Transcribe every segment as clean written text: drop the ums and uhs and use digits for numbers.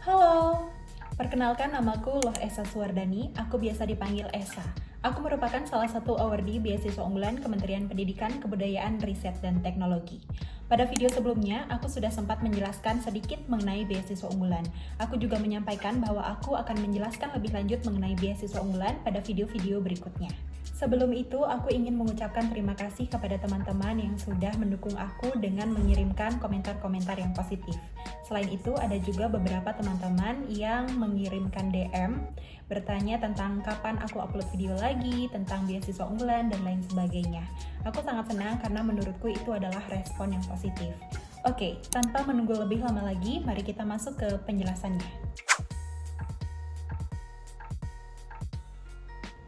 Halo, perkenalkan namaku Loh Esa Suwardani, aku biasa dipanggil Esa. Aku merupakan salah satu awardee beasiswa unggulan Kementerian Pendidikan, Kebudayaan, Riset, dan Teknologi. Pada video sebelumnya, aku sudah sempat menjelaskan sedikit mengenai beasiswa unggulan. Aku juga menyampaikan bahwa aku akan menjelaskan lebih lanjut mengenai beasiswa unggulan pada video-video berikutnya. Sebelum itu, aku ingin mengucapkan terima kasih kepada teman-teman yang sudah mendukung aku dengan mengirimkan komentar-komentar yang positif. Selain itu, ada juga beberapa teman-teman yang mengirimkan DM, bertanya tentang kapan aku upload video lagi, tentang beasiswa unggulan, dan lain sebagainya. Aku sangat senang karena menurutku itu adalah respon yang positif. Oke, tanpa menunggu lebih lama lagi, mari kita masuk ke penjelasannya.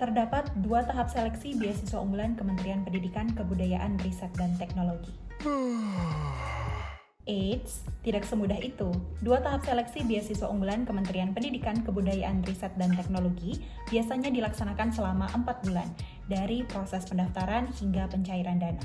Terdapat 2 tahap seleksi beasiswa unggulan Kementerian Pendidikan, Kebudayaan, Riset, dan Teknologi. Eits, tidak semudah itu. 2 tahap seleksi beasiswa unggulan Kementerian Pendidikan, Kebudayaan, Riset, dan Teknologi biasanya dilaksanakan selama 4 bulan, dari proses pendaftaran hingga pencairan dana.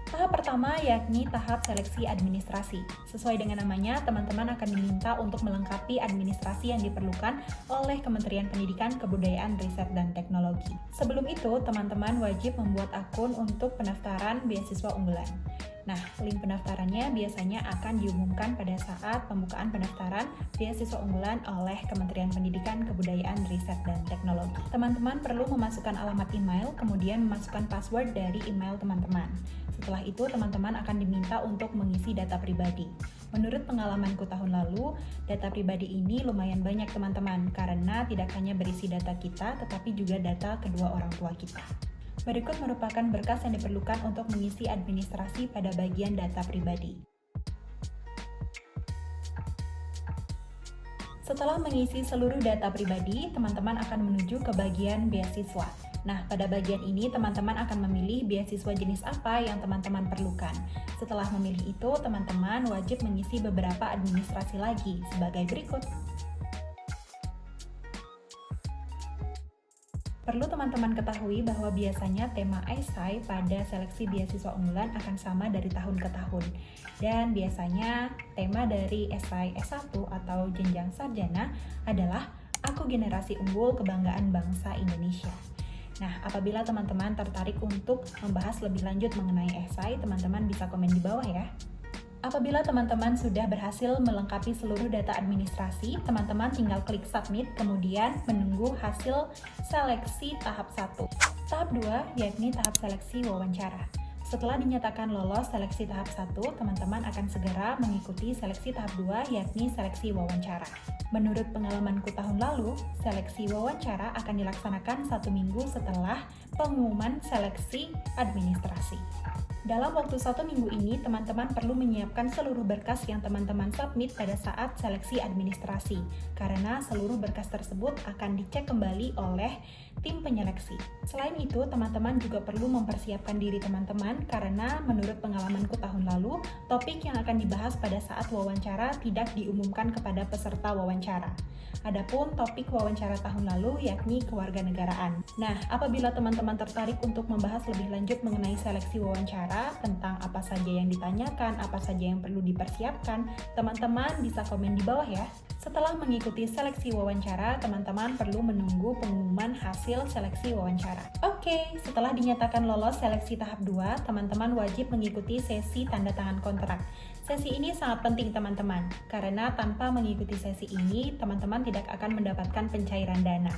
Tahap pertama yakni tahap seleksi administrasi. Sesuai dengan namanya, teman-teman akan diminta untuk melengkapi administrasi yang diperlukan oleh Kementerian Pendidikan, Kebudayaan, Riset, dan Teknologi. Sebelum itu, teman-teman wajib membuat akun untuk pendaftaran beasiswa unggulan. Nah, link pendaftarannya biasanya akan diumumkan pada saat pembukaan pendaftaran beasiswa unggulan oleh Kementerian Pendidikan, Kebudayaan, Riset, dan Teknologi. Teman-teman perlu memasukkan alamat email, kemudian memasukkan password dari email teman-teman. Setelah itu, teman-teman akan diminta untuk mengisi data pribadi. Menurut pengalamanku tahun lalu, data pribadi ini lumayan banyak teman-teman, karena tidak hanya berisi data kita, tetapi juga data kedua orang tua kita. Berikut merupakan berkas yang diperlukan untuk mengisi administrasi pada bagian data pribadi. Setelah mengisi seluruh data pribadi, teman-teman akan menuju ke bagian beasiswa. Nah, pada bagian ini teman-teman akan memilih beasiswa jenis apa yang teman-teman perlukan. Setelah memilih itu, teman-teman wajib mengisi beberapa administrasi lagi sebagai berikut. Perlu teman-teman ketahui bahwa biasanya tema esai pada seleksi beasiswa unggulan akan sama dari tahun ke tahun. Dan biasanya tema dari esai S1 atau jenjang sarjana adalah Aku Generasi Unggul Kebanggaan Bangsa Indonesia. Nah, apabila teman-teman tertarik untuk membahas lebih lanjut mengenai esai, teman-teman bisa komen di bawah ya. Apabila teman-teman sudah berhasil melengkapi seluruh data administrasi, teman-teman tinggal klik submit, kemudian menunggu hasil seleksi tahap 1. Tahap 2 yakni tahap seleksi wawancara. Setelah dinyatakan lolos seleksi tahap 1, teman-teman akan segera mengikuti seleksi tahap 2 yakni seleksi wawancara. Menurut pengalamanku tahun lalu, seleksi wawancara akan dilaksanakan 1 minggu setelah pengumuman seleksi administrasi. Dalam waktu 1 minggu ini, teman-teman perlu menyiapkan seluruh berkas yang teman-teman submit pada saat seleksi administrasi, karena seluruh berkas tersebut akan dicek kembali oleh tim penyeleksi. Selain itu, teman-teman juga perlu mempersiapkan diri teman-teman, karena menurut pengalamanku tahun lalu, topik yang akan dibahas pada saat wawancara tidak diumumkan kepada peserta wawancara. Adapun topik wawancara tahun lalu yakni kewarganegaraan. Nah, apabila teman-teman tertarik untuk membahas lebih lanjut mengenai seleksi wawancara, tentang apa saja yang ditanyakan, apa saja yang perlu dipersiapkan, teman-teman bisa komen di bawah ya. Setelah mengikuti seleksi wawancara, teman-teman perlu menunggu pengumuman hasil seleksi wawancara. Oke, setelah dinyatakan lolos seleksi tahap 2, teman-teman wajib mengikuti sesi tanda tangan kontrak. Sesi ini sangat penting teman-teman, karena tanpa mengikuti sesi ini, teman-teman tidak akan mendapatkan pencairan dana.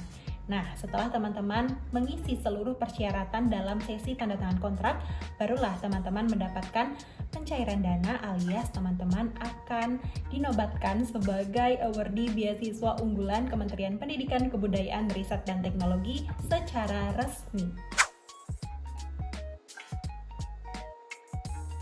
Nah, setelah teman-teman mengisi seluruh persyaratan dalam sesi tanda tangan kontrak, barulah teman-teman mendapatkan pencairan dana alias teman-teman akan dinobatkan sebagai awardee beasiswa unggulan Kementerian Pendidikan, Kebudayaan, Riset, dan Teknologi secara resmi.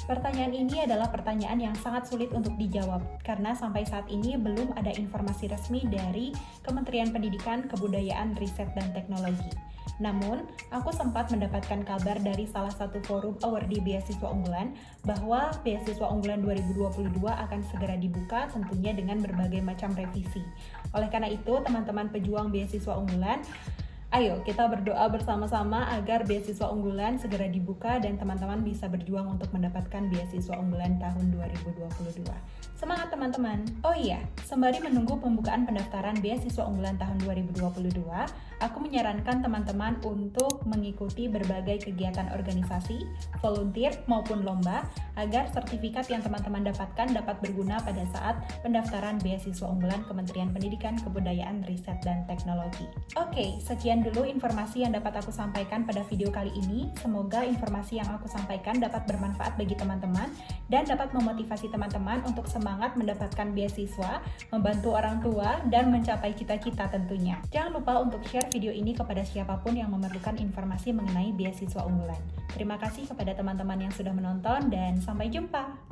Pertanyaan ini adalah pertanyaan yang sangat sulit untuk dijawab, karena sampai saat ini belum ada informasi resmi dari Kementerian Pendidikan, Kebudayaan, Riset, dan Teknologi. Namun, aku sempat mendapatkan kabar dari salah satu forum awardee beasiswa unggulan bahwa beasiswa unggulan 2022 akan segera dibuka tentunya dengan berbagai macam revisi. Oleh karena itu, teman-teman pejuang beasiswa unggulan, Ayo kita berdoa bersama-sama agar beasiswa unggulan segera dibuka dan teman-teman bisa berjuang untuk mendapatkan beasiswa unggulan tahun 2022. Semangat teman-teman! Oh iya, sembari menunggu pembukaan pendaftaran beasiswa unggulan tahun 2022, aku menyarankan teman-teman untuk mengikuti berbagai kegiatan organisasi, volunteer maupun lomba agar sertifikat yang teman-teman dapatkan dapat berguna pada saat pendaftaran beasiswa unggulan Kementerian Pendidikan, Kebudayaan, Riset, dan Teknologi. Oke, sekian dulu informasi yang dapat aku sampaikan pada video kali ini. Semoga informasi yang aku sampaikan dapat bermanfaat bagi teman-teman dan dapat memotivasi teman-teman untuk semangat mendapatkan beasiswa, membantu orang tua, dan mencapai cita-cita tentunya. Jangan lupa untuk share video ini kepada siapapun yang memerlukan informasi mengenai beasiswa unggulan. Terima kasih kepada teman-teman yang sudah menonton dan sampai jumpa!